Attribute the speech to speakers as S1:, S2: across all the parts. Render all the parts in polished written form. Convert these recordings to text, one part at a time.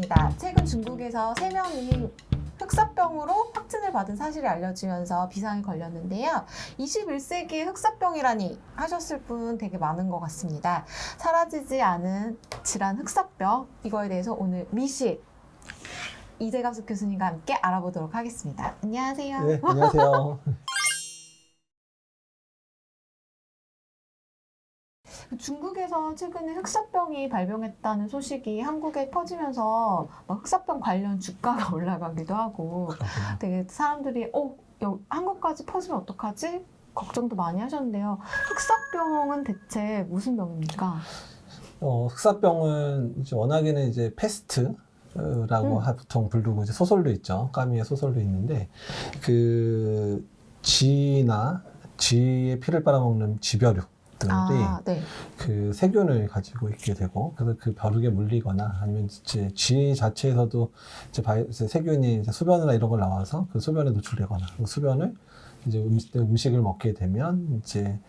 S1: 반갑습니다. 최근 중국에서 3명이 흑사병으로 확진을 받은 사실이 알려지면서 비상이 걸렸는데요. 21세기에 흑사병이라니 하셨을 분 되게 많은 것 같습니다. 사라지지 않은 질환 흑사병, 이거에 대해서 오늘 미식 이재갑 교수님과 함께 알아보도록 하겠습니다. 안녕하세요.
S2: 네, 안녕하세요.
S1: 중국에서 최근에 흑사병이 발병했다는 소식이 한국에 퍼지면서 막 흑사병 관련 주가가 올라가기도 하고
S2: 그렇구나.
S1: 되게 사람들이 한국까지 퍼지면 어떡하지? 걱정도 많이 하셨는데요. 흑사병은 대체 무슨 병입니까?
S2: 흑사병은 이제 워낙에는 이제 패스트라고 보통 부르고 이제 소설도 있죠. 까미의 소설도 있는데 그 쥐의 피를 빨아먹는 쥐벼룩. 들이 그 세균을 가지고 있게 되고, 그래서 그 벼룩에 물리거나 아니면 이제 쥐 자체에서도 이제 세균이 이제 소변이나 이런 걸 나와서 그 소변에 노출되거나, 그 소변을 이제 음식을 먹게 되면 이제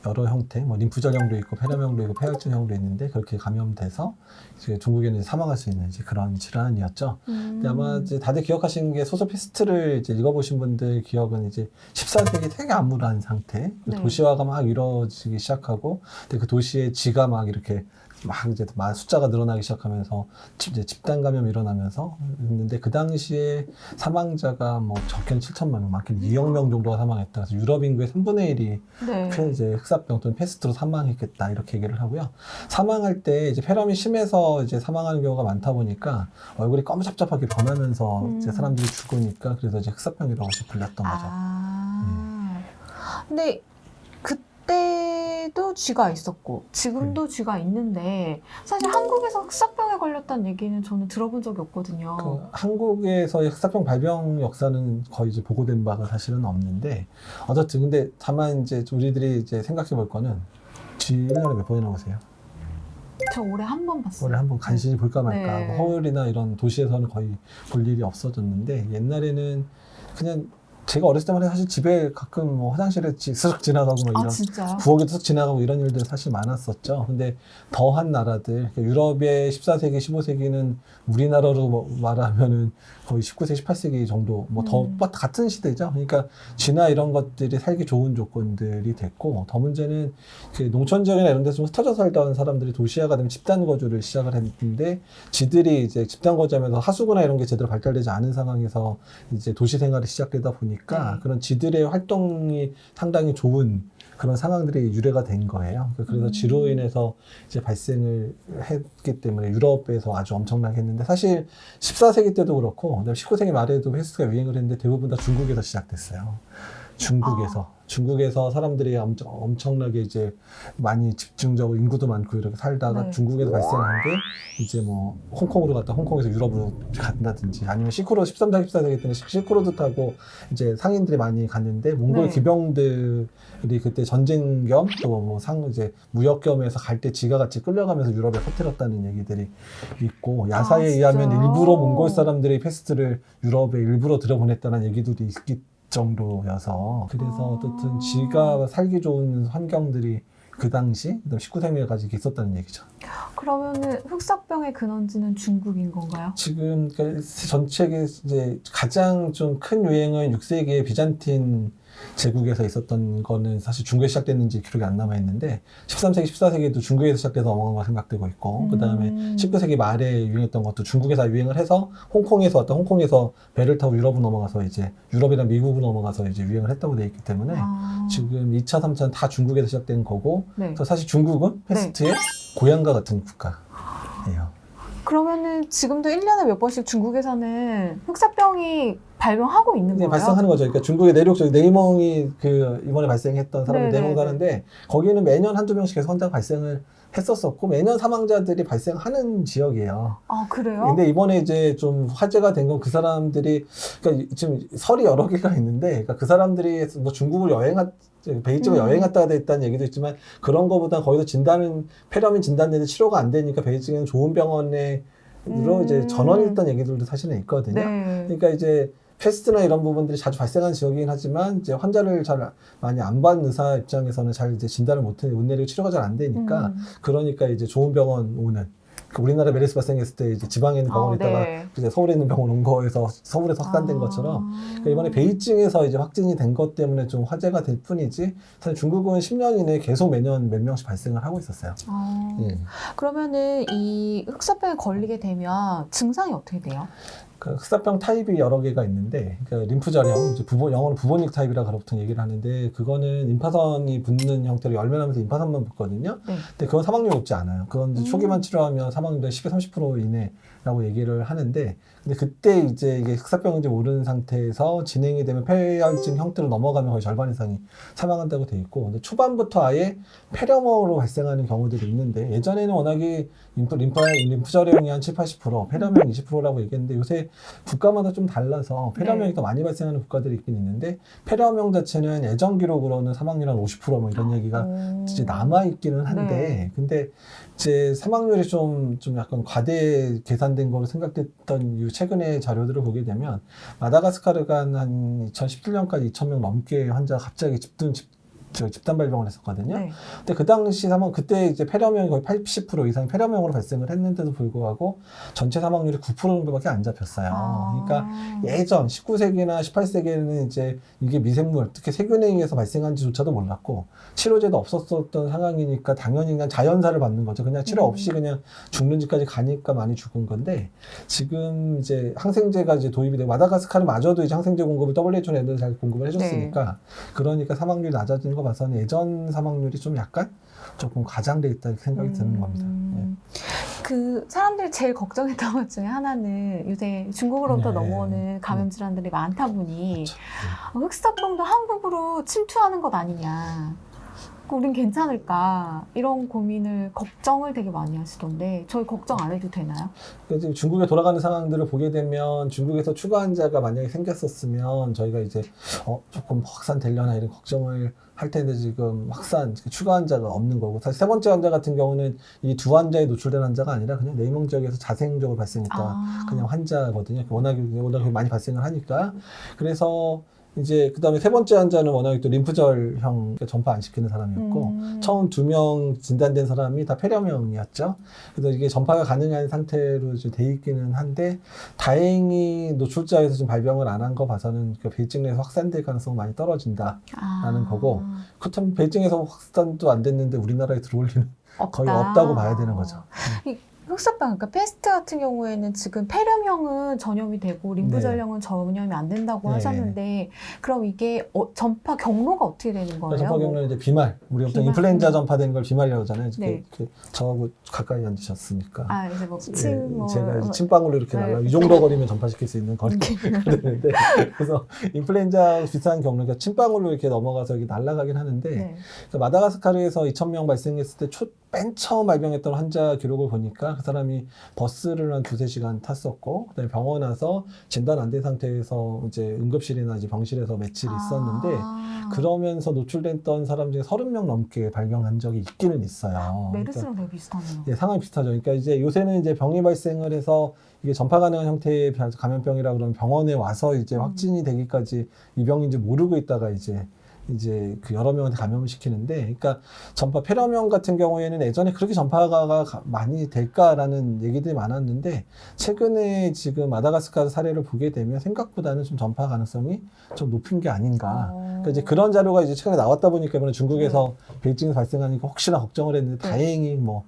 S2: 여러 형태, 뭐 림프절형도 있고 폐렴형도 있고 폐혈증형도 있는데 그렇게 감염돼서 이제 중국에는 사망할 수 있는 이제 그런 질환이었죠. 근데 아마 이제 다들 기억하시는 게 소설 패스트를 이제 읽어보신 분들 기억은 이제 14세기 되게 암울한 상태,
S1: 네.
S2: 도시화가 막 이루어지기 시작하고, 근데 그 도시의 쥐가 막 이렇게 막 이제 숫자가 늘어나기 시작하면서 이제 집단 감염이 일어나면서 있는데, 그 당시에 사망자가 뭐 적게는 7천만 명, 많게는 2억 명 정도가 사망했다. 그래서 유럽 인구의 3분의 1이
S1: 네.
S2: 이제 흑사병 또는 패스트로 사망했겠다, 이렇게 얘기를 하고요. 사망할 때 이제 폐렴이 심해서 이제 사망하는 경우가 많다 보니까 얼굴이 검잡잡하게 변하면서 이제 사람들이 죽으니까, 그래서 이제 흑사병이라고 불렸던 거죠.
S1: 근데 그때도 쥐가 있었고 지금도 쥐가 있는데, 사실 한국에서 흑사병에 걸렸다는 얘기는 저는 들어본 적이 없거든요.
S2: 그 한국에서의 흑사병 발병 역사는 거의 이제 보고된 바가 사실은 없는데, 어쨌든 근데 다만 이제 우리들이 이제 생각해 볼 거는, 쥐 1년에 몇 번이나 오세요?
S1: 저 올해 한 번 봤어요.
S2: 올해 한번 간신히 볼까 말까 하고,
S1: 네.
S2: 서울이나 이런 도시에서는 거의 볼 일이 없어졌는데, 옛날에는 그냥 제가 어렸을 때만 해도 사실 집에 가끔 뭐 화장실에 쓱 지나가고 뭐 이런,
S1: 진짜요?
S2: 부엌에도 쓱 지나가고 이런 일들 사실 많았었죠. 근데 더한 나라들, 유럽의 14세기, 15세기는 우리나라로 말하면은 거의 19세기, 18세기 정도, 뭐 더 같은 시대죠. 그러니까 쥐나 이런 것들이 살기 좋은 조건들이 됐고, 더 문제는 그 농촌 지역이나 이런 데서 좀 흩어져 살던 사람들이 도시화가 되면 집단 거주를 시작을 했는데, 쥐들이 이제 집단 거주하면서 하수구나 이런 게 제대로 발달되지 않은 상황에서 이제 도시 생활이 시작되다 보니까 그런 쥐들의 활동이 상당히 좋은 그런 상황들이 유래가 된 거예요. 그래서 쥐로 인해서 이제 발생을 했기 때문에 유럽에서 아주 엄청나게 했는데, 사실 14세기 때도 그렇고 19세기 말에도 패스트가 유행을 했는데 대부분 다 중국에서 시작됐어요. 중국에서 사람들이 엄청나게 이제 많이 집중적으로 인구도 많고 이렇게 살다가 중국에서 발생한 게 이제 뭐 홍콩으로 갔다 홍콩에서 유럽으로 간다든지, 아니면 실크로드 13세기, 14세기 때는 실크로드 타고 이제 상인들이 많이 갔는데, 몽골 기병들이 그때 전쟁 겸 또 뭐 이제 무역 겸해서 갈 때 쥐가 같이 끌려가면서 유럽에 퍼뜨렸다는 얘기들이 있고, 야사에 의하면 일부러 몽골 사람들이 패스트를 유럽에 일부러 들여보냈다는 얘기도 있기 정도여서, 그래서 어쨌든 쥐가 살기 좋은 환경들이 그 당시 19세기까지 있었다는 얘기죠.
S1: 그러면은 흑사병의 근원지는 중국인 건가요?
S2: 지금 전 세계 이제 가장 좀 큰 유행은 6세기에 비잔틴 제국에서 있었던 거는 사실 중국에 시작됐는지 기록이 안 남아 있는데, 13세기, 14세기도 중국에서 시작돼서 넘어간 거 생각되고 있고, 그 다음에 19세기 말에 유행했던 것도 중국에서 유행을 해서 홍콩에서 배를 타고 유럽으로 넘어가서 이제 유럽이랑 미국으로 넘어가서 이제 유행을 했다고 되어 있기 때문에 지금 2차, 3차는 다 중국에서 시작된 거고, 그래서 사실 중국은 패스트의 고향과 같은 국가예요.
S1: 그러면은 지금도 1년에 몇 번씩 중국에서는 흑사병이 발병하고 있는 거예요?
S2: 발생하는 거죠. 그러니까 중국의 내륙적 네이멍이 이번에 발생했던 사람들 네이멍 사는데, 거기는 매년 한두 명씩 계속 환자가 발생을 했었었고, 매년 사망자들이 발생하는 지역이에요.
S1: 아, 그래요?
S2: 근데 이번에 이제 좀 화제가 된 건 그 사람들이, 그러니까 지금 설이 여러 개가 있는데, 그러니까 그 사람들이 뭐 중국을 베이징을 여행 갔다가 됐다는 얘기도 있지만, 그런 거보다 거기서 폐렴이 진단되는데 치료가 안 되니까 베이징에는 좋은 병원으로 이제 전원했던 얘기들도 사실은 있거든요. 그러니까 이제 패스트나 이런 부분들이 자주 발생하는 지역이긴 하지만, 이제 환자를 잘 많이 안 받는 의사 입장에서는 잘 이제 진단을 못 내리고 치료가 잘 안 되니까, 그러니까 이제 좋은 병원 오는 그 우리나라 메르스 발생했을 때 이제 지방에 있는 병원에 있다가
S1: 네.
S2: 이제 서울에 있는 병원 온 거에서 서울에서 확산된 것처럼 그러니까 이번에 베이징에서 이제 확진이 된 것 때문에 좀 화제가 될 뿐이지 사실 중국은 10년 이내에 계속 매년 몇 명씩 발생을 하고 있었어요. 예.
S1: 그러면은 이 흑사병에 걸리게 되면 증상이 어떻게 돼요?
S2: 그 흑사병 타입이 여러 개가 있는데 그 림프절형, 이제 영어로 부보닉 타입이라고 보통 얘기를 하는데 그거는 림파선이 붙는 형태로 열매나면서 림파선만 붙거든요.
S1: 네.
S2: 근데 그건 사망률이 높지 않아요. 그건 이제 초기만 치료하면 사망률이 10에서 30% 이내라고 얘기를 하는데 근데 그때 이제 이게 흑사병인지 모르는 상태에서 진행이 되면 폐혈증 형태로 넘어가면 거의 절반 이상이 사망한다고 돼 있고 근데 초반부터 아예 폐렴으로 발생하는 경우들이 있는데 예전에는 워낙에 림프절형이 한 7, 80%, 폐렴형 20%라고 얘기했는데 요새 국가마다 좀 달라서 폐렴형이
S1: 네.
S2: 더 많이 발생하는 국가들이 있긴 있는데 폐렴형 자체는 예전 기록으로는 사망률 한 50%뭐 이런 얘기가 이제 남아 있기는 한데
S1: 네.
S2: 근데 이제 사망률이 좀 약간 과대 계산된 거로 생각됐던 이 최근의 자료들을 보게 되면 마다가스카르가 한 2017년까지 2,000명 넘게 환자가 갑자기 집단 발병을 했었거든요.
S1: 네.
S2: 근데 그 당시 그때 이제 폐렴형이 거의 80% 이상이 폐렴형으로 발생을 했는데도 불구하고 전체 사망률이 9% 정도밖에 안 잡혔어요. 그러니까 예전 19세기나 18세기에는 이제 이게 미생물, 특히 세균에 의해서 발생한지조차도 몰랐고 치료제도 없었던 상황이니까 당연히 그냥 자연사를 받는 거죠. 그냥 치료 없이 그냥 죽는지까지 가니까 많이 죽은 건데 지금 이제 항생제가 이제 도입이 되고 마다가스카르마저도 이제 항생제 공급을 WHO는 애들 잘 공급을 해줬으니까 그러니까 사망률이 낮아지는 거 봐서는 예전 사망률이 좀 약간 조금 과장돼 있다 이렇게 생각이 드는 겁니다. 예.
S1: 그 사람들이 제일 걱정했던 것 중에 하나는 요새 중국으로부터
S2: 네.
S1: 넘어오는 감염 질환들이 많다 보니
S2: 그렇죠.
S1: 흑사병도 한국으로 침투하는 것 아니냐. 우린 괜찮을까 이런 고민을 걱정을 되게 많이 하시던데 저희 걱정 안 해도 되나요?
S2: 지금 중국에 돌아가는 상황들을 보게 되면 중국에서 추가 환자가 만약에 생겼었으면 저희가 이제 조금 확산되려나 이런 걱정을 할 텐데 지금 추가 환자가 없는 거고 사실 세 번째 환자 같은 경우는 이 두 환자에 노출된 환자가 아니라 그냥 내명 지역에서 자생적으로 발생했던 그냥 환자거든요. 워낙에 많이 발생을 하니까 그래서 이제 그다음에 세 번째 환자는 워낙에 또 림프절형 전파 안 시키는 사람이었고 처음 2명 진단된 사람이 다 폐렴형이었죠. 그래서 이게 전파가 가능한 상태로 이제 돼 있기는 한데 다행히 노출자에서 좀 발병을 안 한 거 봐서는 그 베이징 내에서 확산될 가능성이 많이 떨어진다라는 거고 그렇다면 베이징에서 확산도 안 됐는데 우리나라에 들어올 리는 거의 없다고 봐야 되는 거죠.
S1: 흑사병, 그러니까 패스트 같은 경우에는 지금 폐렴형은 전염이 되고 림프절형은 전염이 안 된다고 하셨는데 그럼 이게 전파 경로가 어떻게 되는 거예요?
S2: 전파 경로는 이제 비말. 우리가 보통 인플루엔자 전파되는 걸 비말이라고 하잖아요.
S1: 네.
S2: 저하고 가까이 앉으셨으니까.
S1: 이제 뭐
S2: 제가 이제 침방울로 이렇게 날라 이 정도 거리면 전파시킬 수 있는 거리가 되는데 그래서 인플루엔자 비슷한 경로가 침방울로 이렇게 넘어가서 이렇게 날아가긴 하는데 그러니까 마다가스카르에서 2,000명 발생했을 때 맨 처음 발병했던 환자 기록을 보니까 그 사람이 버스를 한 2-3시간 탔었고 그다음에 병원 와서 진단 안 된 상태에서 이제 응급실이나 이제 병실에서 며칠 있었는데 그러면서 노출됐던 사람 중에 30명 넘게 발병한 적이 있기는 있어요.
S1: 메르스랑 되게 비슷하네요.
S2: 예, 상황이 비슷하죠. 그러니까 이제 요새는 이제 병이 발생을 해서 이게 전파 가능한 형태의 감염병이라 그러면 병원에 와서 이제 확진이 되기까지 이 병인지 모르고 있다가 이제 그 여러 명한테 감염을 시키는데, 그러니까 전파 폐렴형 같은 경우에는 예전에 그렇게 전파가 많이 될까라는 얘기들이 많았는데 최근에 지금 마다가스카르 사례를 보게 되면 생각보다는 좀 전파 가능성이 좀 높은 게 아닌가. 그러니까 이제 그런 자료가 이제 최근에 나왔다 보니까 이번에 중국에서 베이징에서 발생하니까 혹시나 걱정을 했는데 다행히 뭐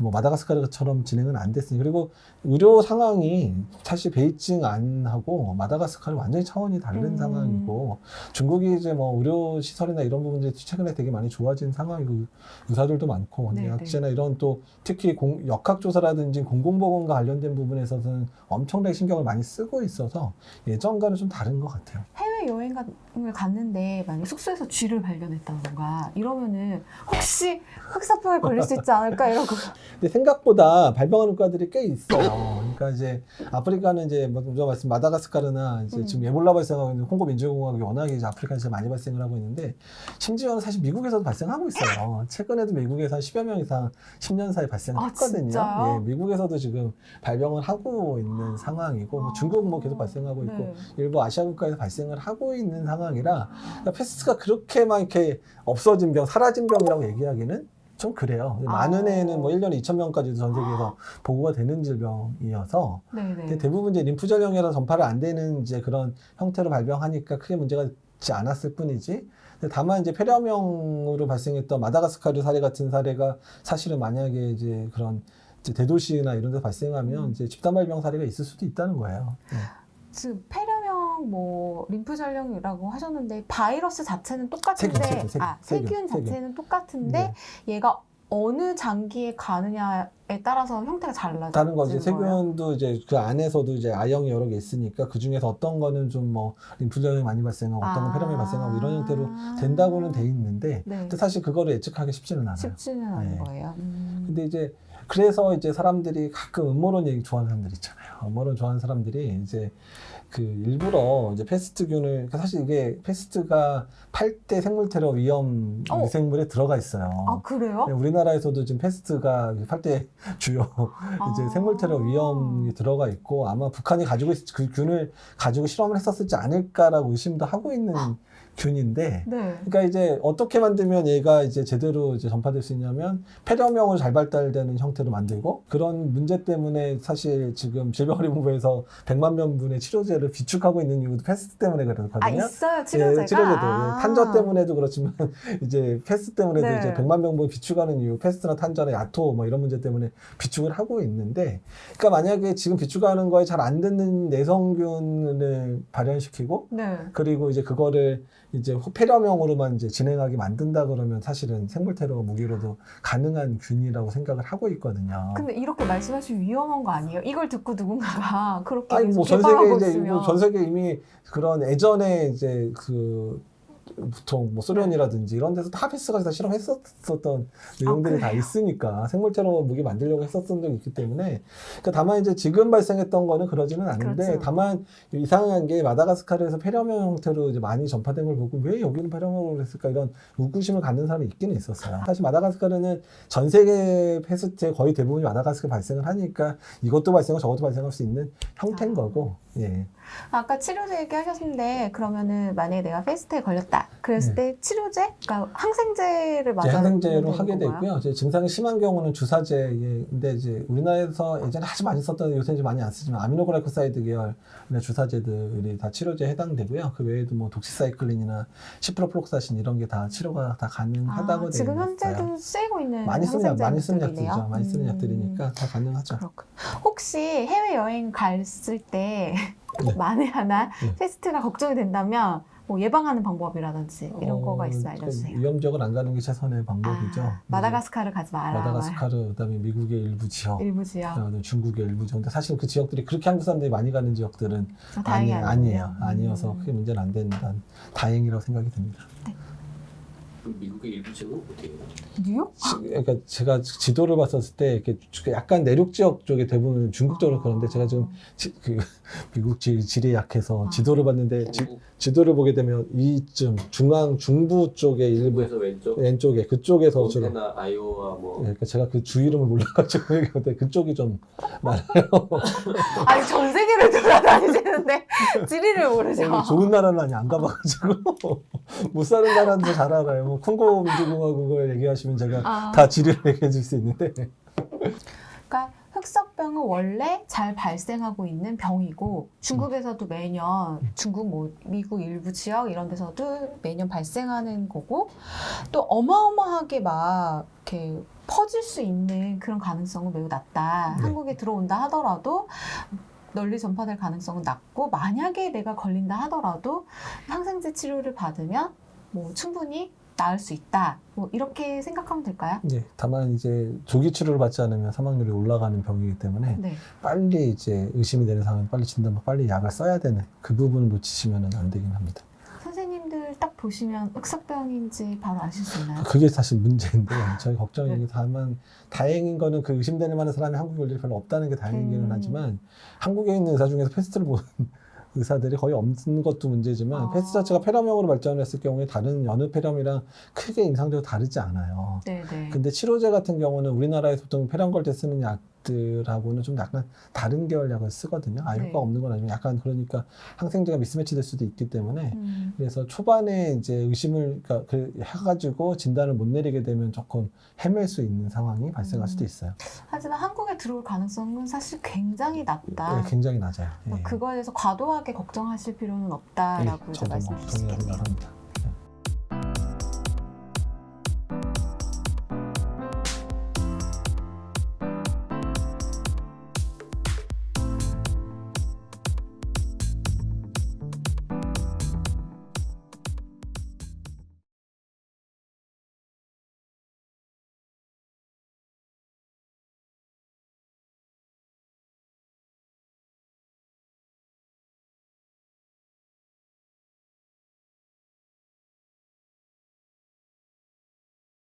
S2: 마다가스카르처럼 진행은 안 됐으니. 그리고 의료 상황이 사실 베이징 안하고 마다가스카르 완전히 차원이 다른 상황이고 중국이 이제 뭐 의료 시설이나 이런 부분들이 최근에 되게 많이 좋아진 상황이고 의사들도 많고 약제나 이런 또 특히 역학조사라든지 공공보건과 관련된 부분에서는 엄청나게 신경을 많이 쓰고 있어서 예전과는 좀 다른 것 같아요.
S1: 해외여행을 갔는데 만약 숙소에서 쥐를 발견했다던가 이러면은 혹시 흑사병에 걸릴 수 있지 않을까 이러고.
S2: 근데 생각보다 발병하는 국가들이 꽤 있어요. 그러니까 이제 아프리카는 이제 먼저 말씀 마다가스카르나 이제 지금 에볼라 발생하고 있는 콩고 민주공화국이 워낙에 이제 아프리카에서 많이 발생을 하고 있는데 심지어는 사실 미국에서도 발생하고 있어요. 최근에도 미국에서 한 10여 명 이상 10년 사이에 발생을 했거든요. 예, 미국에서도 지금 발병을 하고 있는 상황이고 뭐 중국 뭐 계속 발생하고 있고 일부 아시아 국가에서 발생을 하고 있는 상황이라 그러니까 패스트가 그렇게 막 이렇게 없어진 병, 사라진 병이라고 얘기하기는 좀 그래요.
S1: 아.
S2: 많은 애는 뭐 1년에 2,000명까지도 전 세계에서 보고가 되는 질병이어서
S1: 네네.
S2: 근데 대부분 이제 림프절염이라 전파를 안 되는 이제 그런 형태로 발병하니까 크게 문제가 있지 않았을 뿐이지. 근데 다만 이제 폐렴형으로 발생했던 마다가스카르 사례 같은 사례가 사실은 만약에 이제 그런 이제 대도시나 이런 데 발생하면 이제 집단 발병 사례가 있을 수도 있다는 거예요. 네.
S1: 지금 폐렴형, 뭐 림프절염이라고 하셨는데 바이러스 자체는 똑같은데, 세균 자체는 똑같은데 얘가 어느 장기에 가느냐에 따라서 형태가 달라지는
S2: 다른 거지.
S1: 거예요?
S2: 세균도 이제 그 안에서도 이제 I형이 여러 개 있으니까 그 중에서 어떤 거는 좀 뭐 림프절염이 많이 발생하고 어떤 건 폐렴이 발생하고 이런 형태로 된다고는 돼 있는데,
S1: 네.
S2: 근데 사실 그거를 예측하기 쉽지는 않아요.
S1: 쉽지는 않은
S2: 네.
S1: 거예요.
S2: 근데 이제 그래서 이제 사람들이 가끔 음모론 얘기 좋아하는 사람들 있잖아요. 음모론 좋아하는 사람들이 이제 그 일부러 이제 패스트균을, 그러니까 사실 이게 패스트가 8대 생물 테러 위험 미생물에 들어가 있어요.
S1: 아, 그래요?
S2: 네, 우리나라에서도 지금 패스트가 8대 주요 이제 생물 테러 위험이 들어가 있고 아마 북한이 가지고 그 균을 가지고 실험을 했었지 않을까라고 의심도 하고 있는 균인데,
S1: 네.
S2: 그러니까 이제 어떻게 만들면 얘가 이제 제대로 이제 전파될 수 있냐면 폐렴형으로 잘 발달되는 형태로 만들고, 그런 문제 때문에 사실 지금 질병관리본부에서 100만 명분의 치료제를 비축하고 있는 이유도 패스트 때문에 그렇거든요.
S1: 아, 있어요, 치료제가?
S2: 예, 치료제도. 탄저 때문에도 그렇지만 이제 패스트 때문에도
S1: 네.
S2: 이제 100만 명분 비축하는 이유, 패스트나 탄저나 야토 뭐 이런 문제 때문에 비축을 하고 있는데, 그러니까 만약에 지금 비축하는 거에 잘 안 듣는 내성균을 발현시키고,
S1: 네.
S2: 그리고 이제 그거를 이제 폐렴형으로만 이제 진행하게 만든다 그러면 사실은 생물 테러 무기로도 가능한 균이라고 생각을 하고 있거든요.
S1: 근데 이렇게 말씀하시면 위험한 거 아니에요? 이걸 듣고 누군가가 그렇게
S2: 아니
S1: 계속
S2: 뭐 전
S1: 개발하고
S2: 세계 이제
S1: 있으면.
S2: 전 세계 이미 그런 예전에 이제 그 보통 뭐 소련이라든지 이런 데서 다 패스가 다 실험했었던 내용들이 다 있으니까 생물 테러 무기 만들려고 했었던 적이 있기 때문에, 그러니까 다만 이제 지금 발생했던 거는 그러지는 않은데,
S1: 그렇죠.
S2: 다만 이상한 게 마다가스카르에서 폐렴형 형태로 이제 많이 전파된 걸 보고 왜 여기는 폐렴형으로 했을까 이런 의구심을 갖는 사람이 있기는 있었어요. 사실 마다가스카르는 전 세계 패스트의 거의 대부분이 마다가스카르 발생을 하니까 이것도 발생하고 저것도 발생할 수 있는 형태인 거고. 예.
S1: 아까 치료제 얘기하셨는데 그러면은 만약에 내가 패스트에 걸렸다 그랬을 때 치료제? 그러니까 항생제를 맞아야
S2: 항생제로 하게
S1: 되는 건가요?
S2: 되고요. 이제 증상이 심한 경우는 주사제인데, 이제 우리나라에서 예전에 아주 많이 썼던, 요새 이제 많이 안 쓰지만 아미노글라이코사이드 계열의 주사제들이 다 치료제에 해당되고요. 그 외에도 뭐 독시사이클린이나 시프로플록사신 이런 게 다 치료가 다 가능하다고 되어
S1: 지금
S2: 있어요.
S1: 현재도 쓰이고 있는
S2: 많이 쓰는
S1: 항생제들이네요.
S2: 약들이죠. 많이 쓰는 약들이니까 다 가능하죠.
S1: 그렇군. 혹시 해외 여행 갔을 때
S2: 네.
S1: 만에 하나
S2: 네.
S1: 패스트가 걱정이 된다면 뭐 예방하는 방법이라든지 이런 거가 있어 알려주세요.
S2: 위험 지역을 안 가는 게 최선의 방법이죠.
S1: 마다가스카르 가지 마라.
S2: 마다가스카르, 그다음에 미국의 일부 지역,
S1: 일부 지역.
S2: 그다음에 중국의 일부 지역. 근데 사실 그 지역들이 그렇게 한국 사람들이 많이 가는 지역들은
S1: 다행히
S2: 아니에요. 아니어서 크게 문제는 안 된다는, 다행이라고 생각이 듭니다.
S3: 미국의 일부 지역은 어디예요?
S1: 뉴욕?
S2: 그러니까 제가 지도를 봤었을 때 이렇게 약간 내륙 지역 쪽에 대부분 중국 쪽으로 그런데, 제가 지금 그 미국 지리에 약해서 지도를 봤는데 지도를 보게 되면 이쯤 중부 쪽에 일부
S3: 중부에서
S2: 왼쪽에 그쪽에서 주로.
S3: 몬태나, 아이오와 뭐
S2: 그러니까 제가 그 주 이름을 몰라가지고 얘기하는데 그쪽이 좀 많아요.
S1: 아니 전 세계를 돌아다니시는데 지리를 모르죠.
S2: 좋은 나라는 아니 안 가봐가지고 못 사는 나라도 잘 알아요. 뭐 콩고 민주공화국을 얘기하시면 제가 다 지리를 얘기해 줄 수 있는데.
S1: 그러니까 흑사병은 원래 잘 발생하고 있는 병이고 중국에서도 매년 중국 뭐 미국 일부 지역 이런 데서도 매년 발생하는 거고, 또 어마어마하게 막 이렇게 퍼질 수 있는 그런 가능성은 매우 낮다.
S2: 네.
S1: 한국에 들어온다 하더라도 널리 전파될 가능성은 낮고, 만약에 내가 걸린다 하더라도 항생제 치료를 받으면 뭐 충분히 나을 수 있다. 뭐 이렇게 생각하면 될까요?
S2: 네, 다만 이제 조기 치료를 받지 않으면 사망률이 올라가는 병이기 때문에
S1: 네.
S2: 빨리 이제 의심이 되는 상황에 빨리 진단받고 빨리 약을 써야 되는 그 부분을 놓치시면 안 되긴 합니다.
S1: 선생님들 딱 보시면 흑사병인지 바로 아실 수 있나요?
S2: 그게 사실 문제인데 저희 걱정이 게 다만 다행인 거는 그 의심되는 만한 사람이 한국에 올 일이 별로 없다는 게 다행이기는 하지만, 한국에 있는 의사 중에서 패스트를 보는 의사들이 거의 없는 것도 문제지만 패스트 자체가 폐렴형으로 발전을 했을 경우에 다른 여느 폐렴이랑 크게 임상적으로 다르지 않아요.
S1: 네네.
S2: 근데 치료제 같은 경우는 우리나라에서 보통 폐렴 걸 때 쓰는 약들하고는 좀 약간 다른 계열 약을 쓰거든요.
S1: 네.
S2: 효과가 없는 건 아니면 약간 그러니까 항생제가 미스매치될 수도 있기 때문에
S1: 음.
S2: 그래서 초반에 이제 의심을 그러니까 해가지고 진단을 못 내리게 되면 조금 헤맬 수 있는 상황이 발생할 수도 있어요.
S1: 하지만 한국에 들어올 가능성은 사실 굉장히 낮다.
S2: 네, 굉장히 낮아요. 예.
S1: 그거에 대해서 과도하게 걱정하실 필요는 없다라고
S2: 저도
S1: 말씀드릴 수
S2: 동의하는
S1: 있겠네요.
S2: 생각합니다.